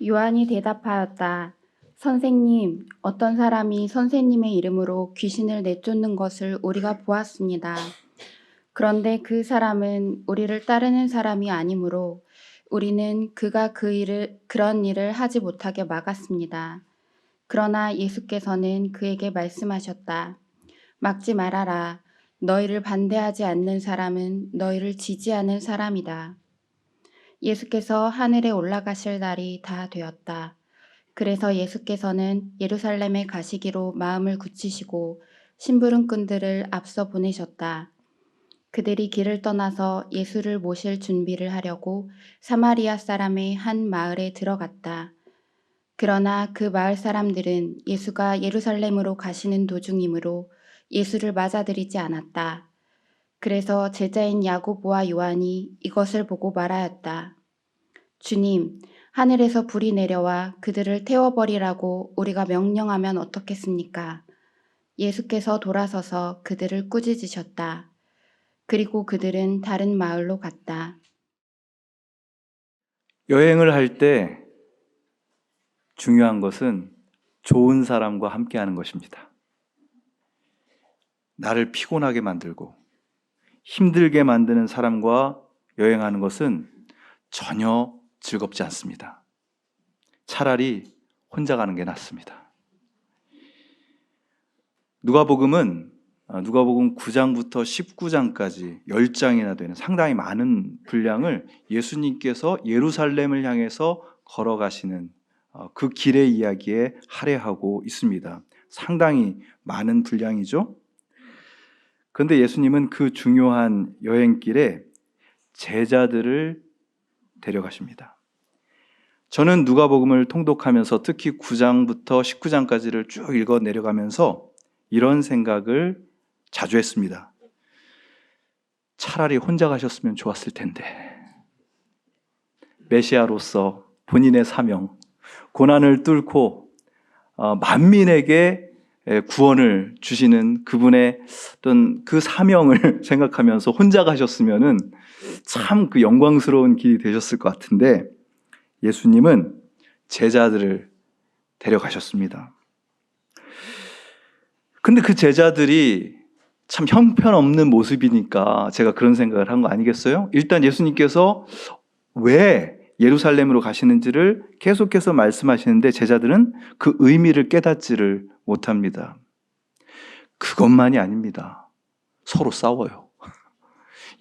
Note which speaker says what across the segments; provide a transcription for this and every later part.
Speaker 1: 요한이 대답하였다. 선생님, 어떤 사람이 선생님의 이름으로 귀신을 내쫓는 것을 우리가 보았습니다. 그런데 그 사람은 우리를 따르는 사람이 아니므로 우리는 그가 그런 일을 하지 못하게 막았습니다. 그러나 예수께서는 그에게 말씀하셨다. 막지 말아라. 너희를 반대하지 않는 사람은 너희를 지지하는 사람이다. 예수께서 하늘에 올라가실 날이 다 되었다. 그래서 예수께서는 예루살렘에 가시기로 마음을 굳히시고 심부름꾼들을 앞서 보내셨다. 그들이 길을 떠나서 예수를 모실 준비를 하려고 사마리아 사람의 한 마을에 들어갔다. 그러나 그 마을 사람들은 예수가 예루살렘으로 가시는 도중이므로 예수를 맞아들이지 않았다. 그래서 제자인 야고보와 요한이 이것을 보고 말하였다. 주님, 하늘에서 불이 내려와 그들을 태워버리라고 우리가 명령하면 어떻겠습니까? 예수께서 돌아서서 그들을 꾸짖으셨다. 그리고 그들은 다른 마을로 갔다.
Speaker 2: 여행을 할 때 중요한 것은 좋은 사람과 함께 하는 것입니다. 나를 피곤하게 만들고 힘들게 만드는 사람과 여행하는 것은 전혀 즐겁지 않습니다. 차라리 혼자 가는 게 낫습니다. 누가복음 9장부터 19장까지 10장이나 되는 상당히 많은 분량을 예수님께서 예루살렘을 향해서 걸어가시는 그 길의 이야기에 할애하고 있습니다. 상당히 많은 분량이죠. 그런데 예수님은 그 중요한 여행길에 제자들을 데려가십니다. 저는 누가복음을 통독하면서 특히 9장부터 19장까지를 쭉 읽어 내려가면서 이런 생각을 자주 했습니다. 차라리 혼자 가셨으면 좋았을 텐데. 메시아로서 본인의 사명, 고난을 뚫고 만민에게 구원을 주시는 그분의 어떤 그 사명을 생각하면서 혼자 가셨으면은 참 그 영광스러운 길이 되셨을 것 같은데 예수님은 제자들을 데려가셨습니다. 근데 그 제자들이 참 형편없는 모습이니까 제가 그런 생각을 한 거 아니겠어요? 일단 예수님께서 왜 예루살렘으로 가시는지를 계속해서 말씀하시는데 제자들은 그 의미를 깨닫지를 못합니다. 그것만이 아닙니다. 서로 싸워요.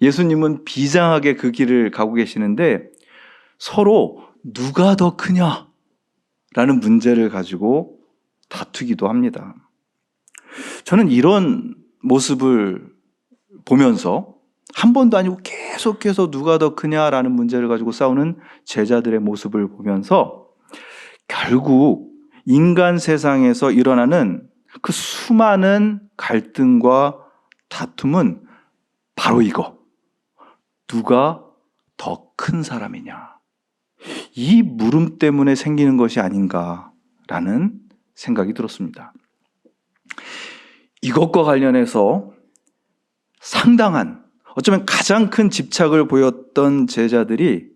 Speaker 2: 예수님은 비장하게 그 길을 가고 계시는데 서로 누가 더 크냐라는 문제를 가지고 다투기도 합니다. 저는 이런 모습을 보면서 한 번도 아니고 계속해서 누가 더 크냐라는 문제를 가지고 싸우는 제자들의 모습을 보면서 결국 인간 세상에서 일어나는 그 수많은 갈등과 다툼은 바로 이거. 누가 더 큰 사람이냐. 이 물음 때문에 생기는 것이 아닌가라는 생각이 들었습니다. 이것과 관련해서 상당한, 어쩌면 가장 큰 집착을 보였던 제자들이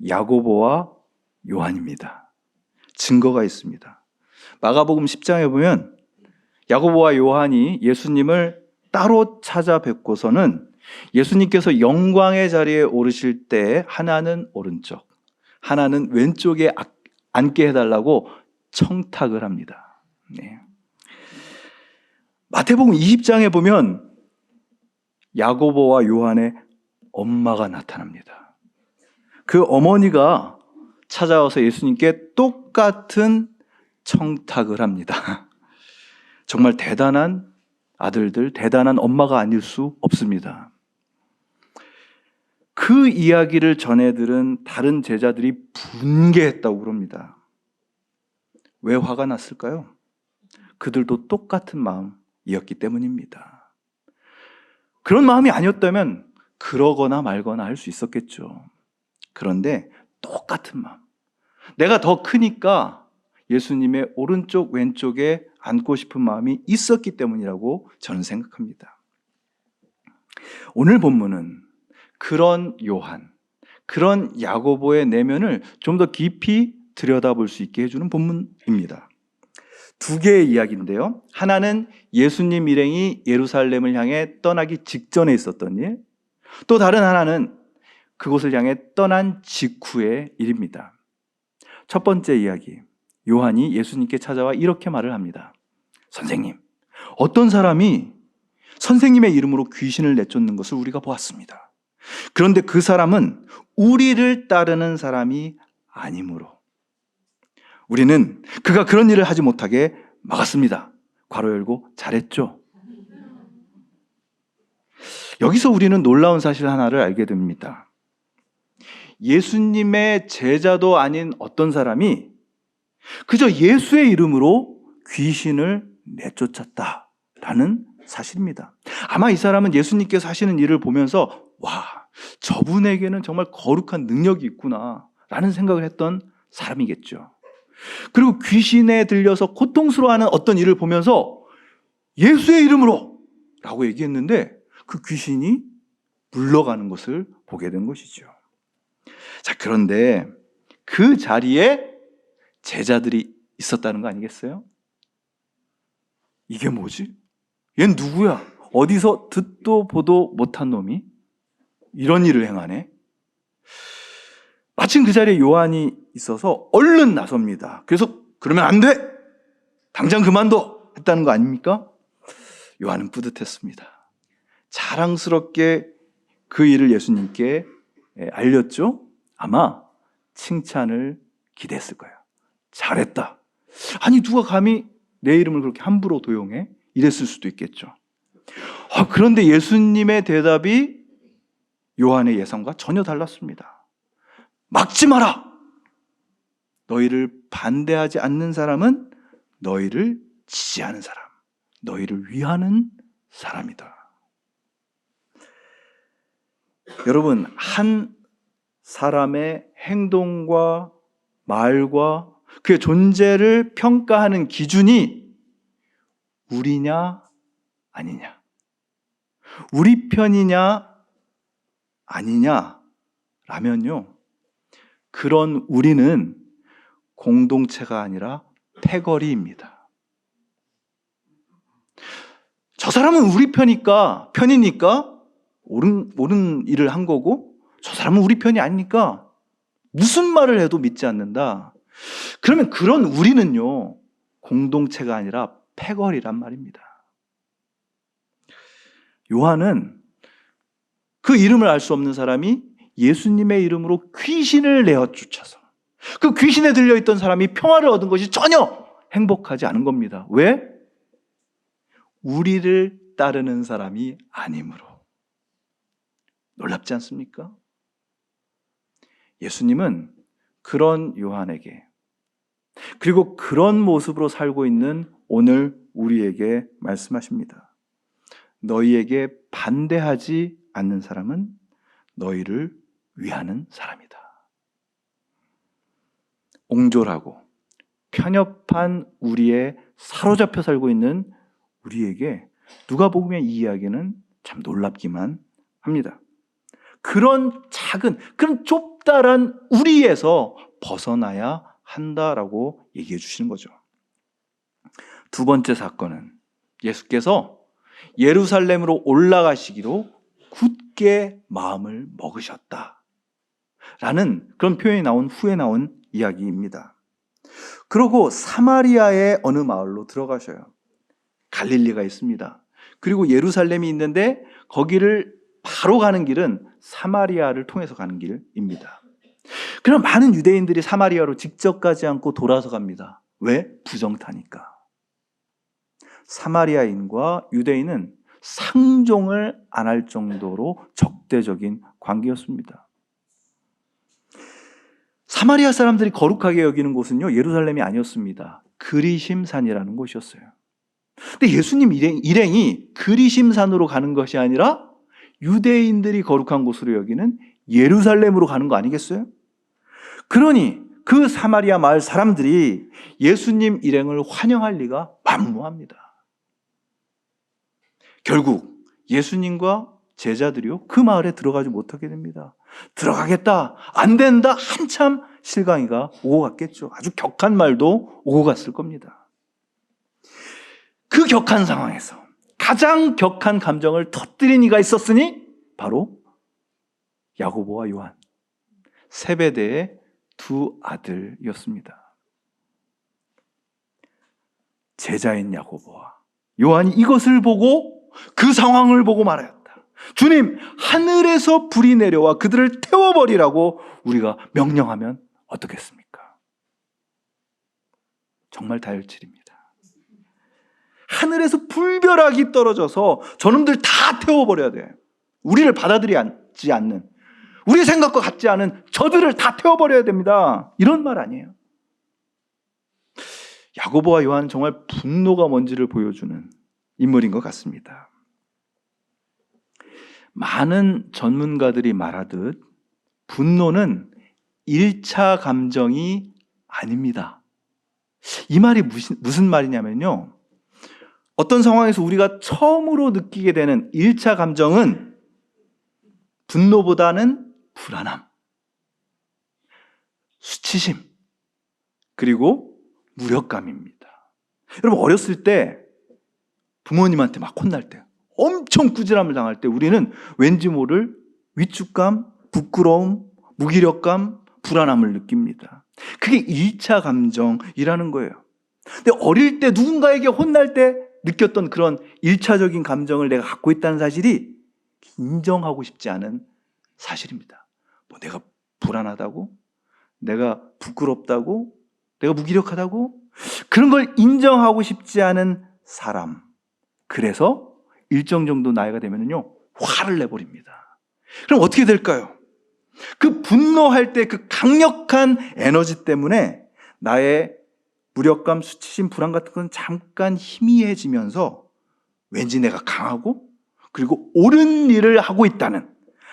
Speaker 2: 야고보와 요한입니다. 증거가 있습니다. 마가복음 10장에 보면 야고보와 요한이 예수님을 따로 찾아뵙고서는 예수님께서 영광의 자리에 오르실 때 하나는 오른쪽, 하나는 왼쪽에 앉게 해달라고 청탁을 합니다. 네. 마태복음 20장에 보면 야고보와 요한의 엄마가 나타납니다. 그 어머니가 찾아와서 예수님께 똑같은 청탁을 합니다. 정말 대단한 아들들, 대단한 엄마가 아닐 수 없습니다. 그 이야기를 전해 들은 다른 제자들이 분개했다고 그럽니다. 왜 화가 났을까요? 그들도 똑같은 마음이었기 때문입니다. 그런 마음이 아니었다면 그러거나 말거나 할 수 있었겠죠. 그런데 똑같은 마음. 내가 더 크니까 예수님의 오른쪽 왼쪽에 앉고 싶은 마음이 있었기 때문이라고 저는 생각합니다. 오늘 본문은 그런 요한, 그런 야고보의 내면을 좀 더 깊이 들여다볼 수 있게 해주는 본문입니다. 두 개의 이야기인데요. 하나는 예수님 일행이 예루살렘을 향해 떠나기 직전에 있었던 일, 또 다른 하나는 그곳을 향해 떠난 직후의 일입니다. 첫 번째 이야기, 요한이 예수님께 찾아와 이렇게 말을 합니다. 선생님, 어떤 사람이 선생님의 이름으로 귀신을 내쫓는 것을 우리가 보았습니다. 그런데 그 사람은 우리를 따르는 사람이 아니므로 우리는 그가 그런 일을 하지 못하게 막았습니다. 괄호 열고 잘했죠. 여기서 우리는 놀라운 사실 하나를 알게 됩니다. 예수님의 제자도 아닌 어떤 사람이 그저 예수의 이름으로 귀신을 내쫓았다라는 사실입니다. 아마 이 사람은 예수님께서 하시는 일을 보면서 와, 저분에게는 정말 거룩한 능력이 있구나 라는 생각을 했던 사람이겠죠. 그리고 귀신에 들려서 고통스러워하는 어떤 일을 보면서 예수의 이름으로 라고 얘기했는데 그 귀신이 물러가는 것을 보게 된 것이죠. 자, 그런데 그 자리에 제자들이 있었다는 거 아니겠어요? 이게 뭐지? 얜 누구야? 어디서 듣도 보도 못한 놈이 이런 일을 행하네? 마침 그 자리에 요한이 있어서 얼른 나섭니다. 그래서 그러면 안 돼! 당장 그만둬! 했다는 거 아닙니까? 요한은 뿌듯했습니다. 자랑스럽게 그 일을 예수님께 알렸죠? 아마 칭찬을 기대했을 거예요. 잘했다. 아니 누가 감히 내 이름을 그렇게 함부로 도용해? 이랬을 수도 있겠죠. 그런데 예수님의 대답이 요한의 예상과 전혀 달랐습니다. 막지 마라! 너희를 반대하지 않는 사람은 너희를 지지하는 사람, 너희를 위하는 사람이다. 여러분, 한 사람의 행동과 말과 그의 존재를 평가하는 기준이 우리냐 아니냐, 우리 편이냐 아니냐라면요, 그런 우리는 공동체가 아니라 패거리입니다. 저 사람은 우리 편이니까 옳은 일을 한 거고, 저 사람은 우리 편이 아니니까 무슨 말을 해도 믿지 않는다. 그러면 그런 우리는요, 공동체가 아니라 패거리란 말입니다. 요한은 그 이름을 알 수 없는 사람이 예수님의 이름으로 귀신을 내어 쫓아서 그 귀신에 들려있던 사람이 평화를 얻은 것이 전혀 행복하지 않은 겁니다. 왜? 우리를 따르는 사람이 아니므로. 놀랍지 않습니까? 예수님은 그런 요한에게, 그리고 그런 모습으로 살고 있는 오늘 우리에게 말씀하십니다. 너희에게 반대하지 않는 사람은 너희를 위하는 사람이다. 옹졸하고 편협한 우리에 사로잡혀 살고 있는 우리에게 누가복음의 이 이야기는 참 놀랍기만 합니다. 그런 작은, 그런 좁다란 우리에서 벗어나야 한다라고 얘기해 주시는 거죠. 두 번째 사건은 예수께서 예루살렘으로 올라가시기로 굳게 마음을 먹으셨다 라는 그런 표현이 나온 후에 나온 이야기입니다. 그러고 사마리아의 어느 마을로 들어가셔요. 갈릴리가 있습니다. 그리고 예루살렘이 있는데 거기를 바로 가는 길은 사마리아를 통해서 가는 길입니다. 그럼 많은 유대인들이 사마리아로 직접 가지 않고 돌아서 갑니다. 왜? 부정타니까. 사마리아인과 유대인은 상종을 안 할 정도로 적대적인 관계였습니다. 사마리아 사람들이 거룩하게 여기는 곳은요, 예루살렘이 아니었습니다. 그리심산이라는 곳이었어요. 근데 예수님 일행이 그리심산으로 가는 것이 아니라 유대인들이 거룩한 곳으로 여기는 예루살렘으로 가는 거 아니겠어요? 그러니 그 사마리아 마을 사람들이 예수님 일행을 환영할 리가 만무합니다. 결국 예수님과 제자들이요, 그 마을에 들어가지 못하게 됩니다. 들어가겠다, 안 된다, 한참 실강이가 오고 갔겠죠. 아주 격한 말도 오고 갔을 겁니다. 그 격한 상황에서 가장 격한 감정을 터뜨린 이가 있었으니 바로 야고보와 요한, 세베대의 두 아들이었습니다. 제자인 야고보와 요한이 이것을 보고 그 상황을 보고 말하였다. 주님, 하늘에서 불이 내려와 그들을 태워버리라고 우리가 명령하면 어떻겠습니까? 정말 다혈질입니다. 하늘에서 불벼락이 떨어져서 저놈들 다 태워버려야 돼. 우리를 받아들이지 않는, 우리 생각과 같지 않은 저들을 다 태워버려야 됩니다. 이런 말 아니에요. 야고보와 요한은 정말 분노가 뭔지를 보여주는 인물인 것 같습니다. 많은 전문가들이 말하듯 분노는 1차 감정이 아닙니다. 이 말이 무슨 말이냐면요, 어떤 상황에서 우리가 처음으로 느끼게 되는 1차 감정은 분노보다는 불안함, 수치심, 그리고 무력감입니다. 여러분, 어렸을 때 부모님한테 막 혼날 때, 엄청 꾸지람을 당할 때 우리는 왠지 모를 위축감, 부끄러움, 무기력감, 불안함을 느낍니다. 그게 1차 감정이라는 거예요. 근데 어릴 때 누군가에게 혼날 때 느꼈던 그런 1차적인 감정을 내가 갖고 있다는 사실이 인정하고 싶지 않은 사실입니다. 뭐 내가 불안하다고? 내가 부끄럽다고? 내가 무기력하다고? 그런 걸 인정하고 싶지 않은 사람. 그래서 일정 정도 나이가 되면요, 화를 내버립니다. 그럼 어떻게 될까요? 그 분노할 때 그 강력한 에너지 때문에 나의 무력감, 수치심, 불안 같은 건 잠깐 희미해지면서 왠지 내가 강하고 그리고 옳은 일을 하고 있다는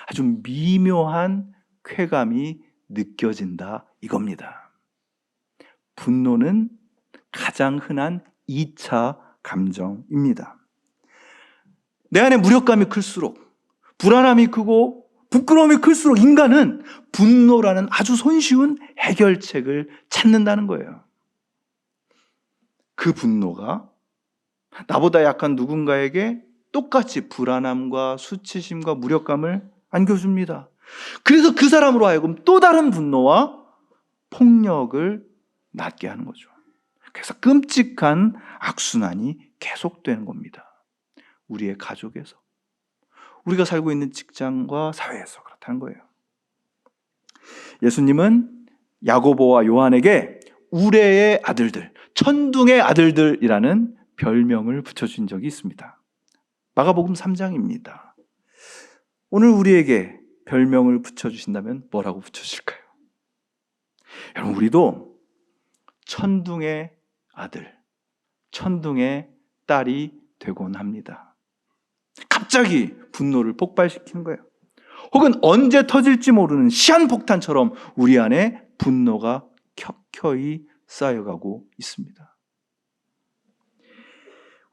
Speaker 2: 아주 미묘한 쾌감이 느껴진다, 이겁니다. 분노는 가장 흔한 2차 감정입니다. 내 안에 무력감이 클수록, 불안함이 크고 부끄러움이 클수록 인간은 분노라는 아주 손쉬운 해결책을 찾는다는 거예요. 그 분노가 나보다 약한 누군가에게 똑같이 불안함과 수치심과 무력감을 안겨줍니다. 그래서 그 사람으로 하여금 또 다른 분노와 폭력을 낳게 하는 거죠. 그래서 끔찍한 악순환이 계속되는 겁니다. 우리의 가족에서, 우리가 살고 있는 직장과 사회에서 그렇다는 거예요. 예수님은 야고보와 요한에게 우레의 아들들, 천둥의 아들들이라는 별명을 붙여준 적이 있습니다. 마가복음 3장입니다. 오늘 우리에게 별명을 붙여주신다면 뭐라고 붙여주실까요? 여러분, 우리도 천둥의 아들, 천둥의 딸이 되곤 합니다. 갑자기 분노를 폭발시키는 거예요. 혹은 언제 터질지 모르는 시한폭탄처럼 우리 안에 분노가 켜켜이 쌓여가고 있습니다.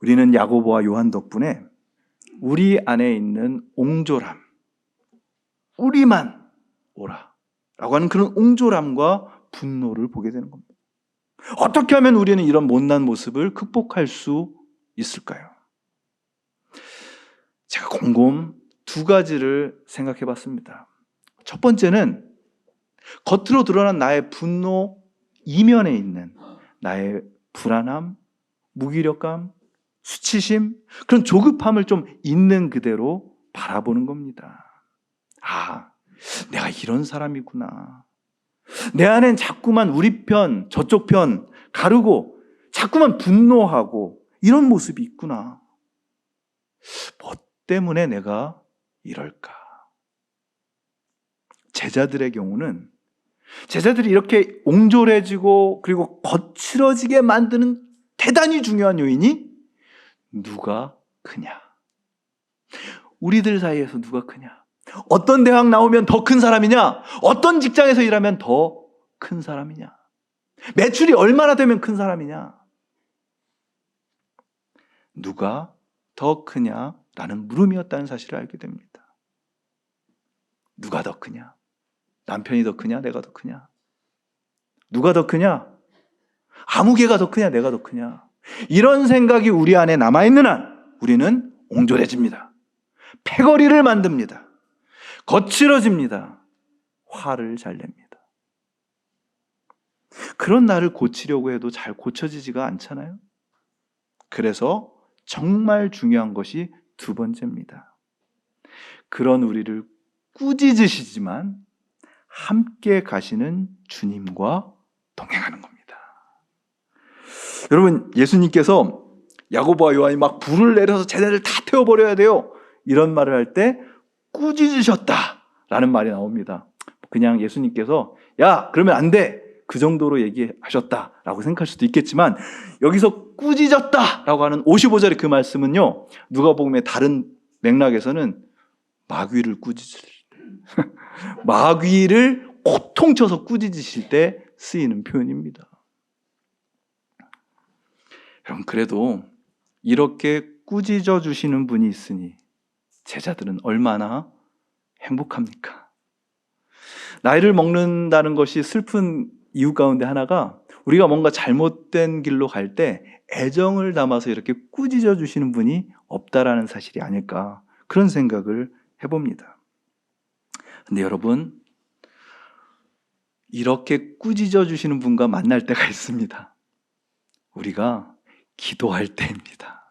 Speaker 2: 우리는 야고보와 요한 덕분에 우리 안에 있는 옹졸함, 우리만 오라 라고 하는 그런 옹졸함과 분노를 보게 되는 겁니다. 어떻게 하면 우리는 이런 못난 모습을 극복할 수 있을까요? 제가 곰곰 두 가지를 생각해 봤습니다. 첫 번째는 겉으로 드러난 나의 분노 이면에 있는 나의 불안함, 무기력감, 수치심, 그런 조급함을 좀 있는 그대로 바라보는 겁니다. 아, 내가 이런 사람이구나. 내 안엔 자꾸만 우리 편, 저쪽 편 가르고 자꾸만 분노하고 이런 모습이 있구나. 뭐 때문에 내가 이럴까? 제자들의 경우는 제자들이 이렇게 옹졸해지고 그리고 거칠어지게 만드는 대단히 중요한 요인이 누가 크냐? 우리들 사이에서 누가 크냐? 어떤 대학 나오면 더 큰 사람이냐? 어떤 직장에서 일하면 더 큰 사람이냐? 매출이 얼마나 되면 큰 사람이냐? 누가 더 크냐라는 물음이었다는 사실을 알게 됩니다. 누가 더 크냐? 남편이 더 크냐? 내가 더 크냐? 누가 더 크냐? 아무 개가 더 크냐? 내가 더 크냐? 이런 생각이 우리 안에 남아있는 한 우리는 옹졸해집니다. 패거리를 만듭니다. 거칠어집니다. 화를 잘 냅니다. 그런 나를 고치려고 해도 잘 고쳐지지가 않잖아요. 그래서 정말 중요한 것이 두 번째입니다. 그런 우리를 꾸짖으시지만 함께 가시는 주님과 동행하는 겁니다. 여러분, 예수님께서 야고보와 요한이 막 불을 내려서 쟤네를 다 태워버려야 돼요, 이런 말을 할 때 꾸짖으셨다라는 말이 나옵니다. 그냥 예수님께서 야, 그러면 안 돼, 그 정도로 얘기하셨다라고 생각할 수도 있겠지만, 여기서 꾸짖었다라고 하는 55절의 그 말씀은요, 누가복음의 다른 맥락에서는 마귀를 꾸짖을 마귀를 고통쳐서 꾸짖으실 때 쓰이는 표현입니다. 여러분, 그래도 이렇게 꾸짖어 주시는 분이 있으니 제자들은 얼마나 행복합니까? 나이를 먹는다는 것이 슬픈 이유 가운데 하나가, 우리가 뭔가 잘못된 길로 갈 때 애정을 담아서 이렇게 꾸짖어 주시는 분이 없다라는 사실이 아닐까, 그런 생각을 해봅니다. 근데 여러분, 이렇게 꾸짖어 주시는 분과 만날 때가 있습니다. 우리가 기도할 때입니다.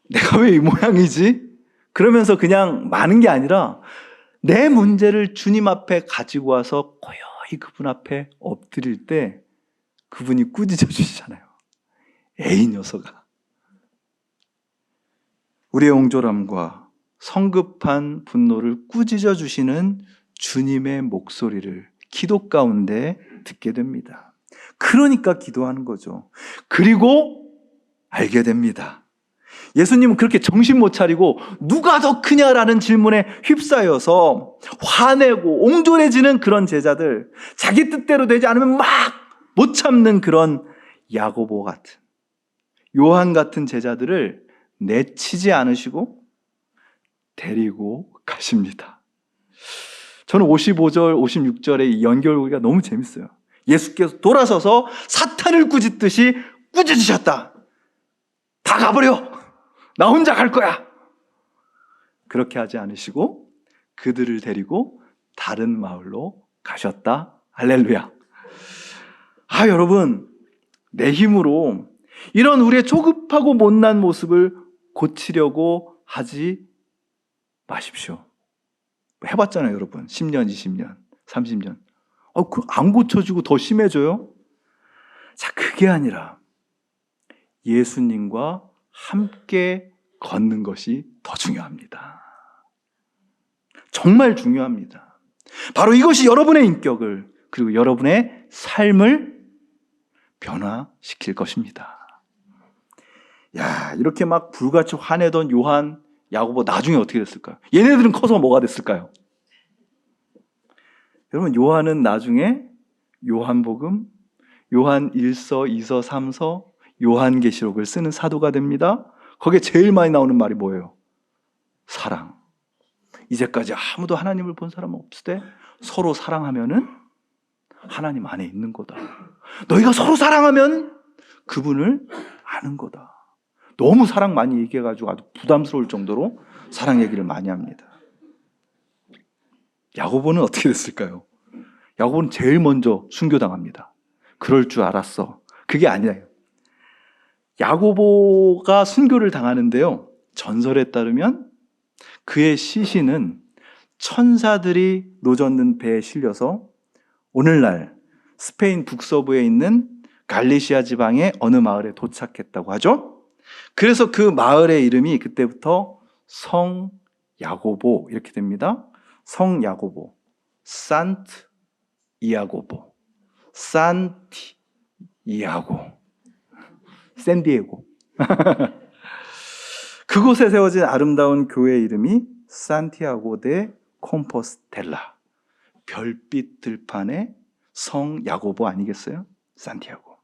Speaker 2: 내가 왜 이 모양이지? 그러면서 그냥 마는 게 아니라 내 문제를 주님 앞에 가지고 와서 고요히 그분 앞에 엎드릴 때 그분이 꾸짖어 주시잖아요. 에이 녀석아. 우리의 옹졸함과 성급한 분노를 꾸짖어 주시는 주님의 목소리를 기도 가운데 듣게 됩니다. 그러니까 기도하는 거죠. 그리고 알게 됩니다. 예수님은 그렇게 정신 못 차리고 누가 더 크냐라는 질문에 휩싸여서 화내고 옹졸해지는 그런 제자들, 자기 뜻대로 되지 않으면 막 못 참는 그런 야고보 같은, 요한 같은 제자들을 내치지 않으시고 데리고 가십니다. 저는 55절, 56절의 이 연결고리가 너무 재밌어요. 예수께서 돌아서서 사탄을 꾸짖듯이 꾸짖으셨다. 다 가버려. 나 혼자 갈 거야. 그렇게 하지 않으시고 그들을 데리고 다른 마을로 가셨다. 할렐루야. 여러분, 내 힘으로 이런 우리의 조급하고 못난 모습을 고치려고 하지 마십시오. 해봤잖아요, 여러분. 10년, 20년, 30년. 안 고쳐지고 더 심해져요? 자, 그게 아니라 예수님과 함께 걷는 것이 더 중요합니다. 정말 중요합니다. 바로 이것이 여러분의 인격을, 그리고 여러분의 삶을 변화시킬 것입니다. 야, 이렇게 막 불같이 화내던 요한, 야고보 나중에 어떻게 됐을까요? 얘네들은 커서 뭐가 됐을까요? 여러분, 요한은 나중에 요한복음, 요한 1서, 2서, 3서, 요한계시록을 쓰는 사도가 됩니다. 거기에 제일 많이 나오는 말이 뭐예요? 사랑. 이제까지 아무도 하나님을 본 사람은 없으되 서로 사랑하면은 하나님 안에 있는 거다. 너희가 서로 사랑하면 그분을 아는 거다. 너무 사랑 많이 얘기해가지고 아주 부담스러울 정도로 사랑 얘기를 많이 합니다. 야고보는 어떻게 됐을까요? 야고보는 제일 먼저 순교당합니다. 그럴 줄 알았어. 그게 아니에요. 야고보가 순교를 당하는데요, 전설에 따르면 그의 시신은 천사들이 노젓는 배에 실려서 오늘날 스페인 북서부에 있는 갈리시아 지방의 어느 마을에 도착했다고 하죠. 그래서 그 마을의 이름이 그때부터 성 야고보 이렇게 됩니다. 성 야고보, 산트 이아고보, 산티 이아고, 샌디에고. 그곳에 세워진 아름다운 교회 이름이 산티아고 데 콤포스텔라, 별빛 들판의 성 야고보 아니겠어요? 산티아고.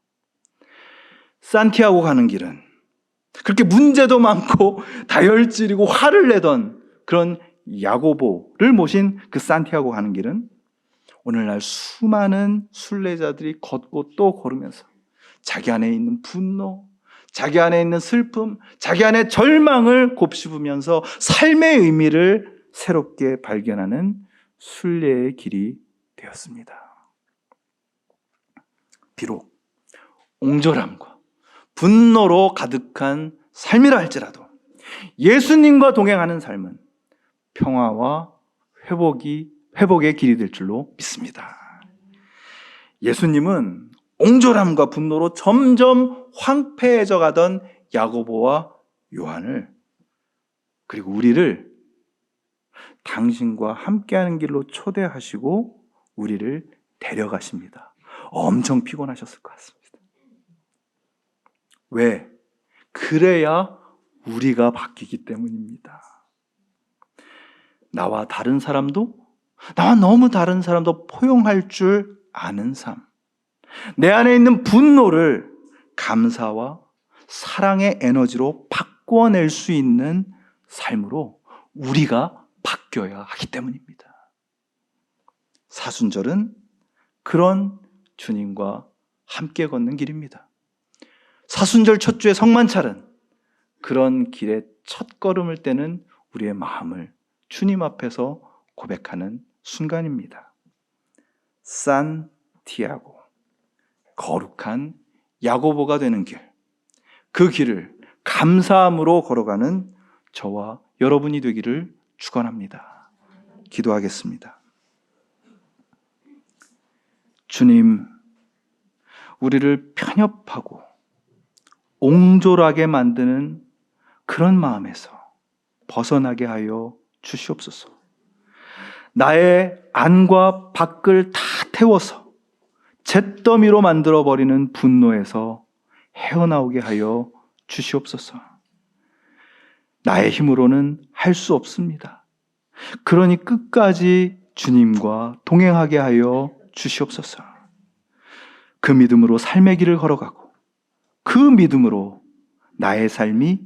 Speaker 2: 산티아고 가는 길은 그렇게 문제도 많고 다혈질이고 화를 내던 그런 야고보를 모신 그 산티아고 가는 길은 오늘날 수많은 순례자들이 걷고 또 걸으면서 자기 안에 있는 분노, 자기 안에 있는 슬픔, 자기 안에 절망을 곱씹으면서 삶의 의미를 새롭게 발견하는 순례의 길이 되었습니다. 비록 옹졸함과 분노로 가득한 삶이라 할지라도 예수님과 동행하는 삶은 평화와 회복의 길이 될 줄로 믿습니다. 예수님은 옹졸함과 분노로 점점 황폐해져 가던 야고보와 요한을, 그리고 우리를 당신과 함께하는 길로 초대하시고 우리를 데려가십니다. 엄청 피곤하셨을 것 같습니다. 왜? 그래야 우리가 바뀌기 때문입니다. 나와 다른 사람도, 나와 너무 다른 사람도 포용할 줄 아는 삶, 내 안에 있는 분노를 감사와 사랑의 에너지로 바꿔낼 수 있는 삶으로 우리가 바뀌어야 하기 때문입니다. 사순절은 그런 주님과 함께 걷는 길입니다. 사순절 첫 주의 성만찬은 그런 길의 첫 걸음을 떼는 우리의 마음을 주님 앞에서 고백하는 순간입니다. 산티아고, 거룩한 야고보가 되는 길, 그 길을 감사함으로 걸어가는 저와 여러분이 되기를 축원합니다. 기도하겠습니다. 주님, 우리를 편협하고 옹졸하게 만드는 그런 마음에서 벗어나게 하여 주시옵소서. 나의 안과 밖을 다 태워서 잿더미로 만들어버리는 분노에서 헤어나오게 하여 주시옵소서. 나의 힘으로는 할 수 없습니다. 그러니 끝까지 주님과 동행하게 하여 주시옵소서. 그 믿음으로 삶의 길을 걸어가고 그 믿음으로 나의 삶이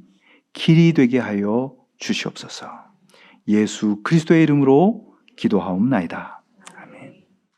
Speaker 2: 길이 되게 하여 주시옵소서. 예수 그리스도의 이름으로 기도하옵나이다.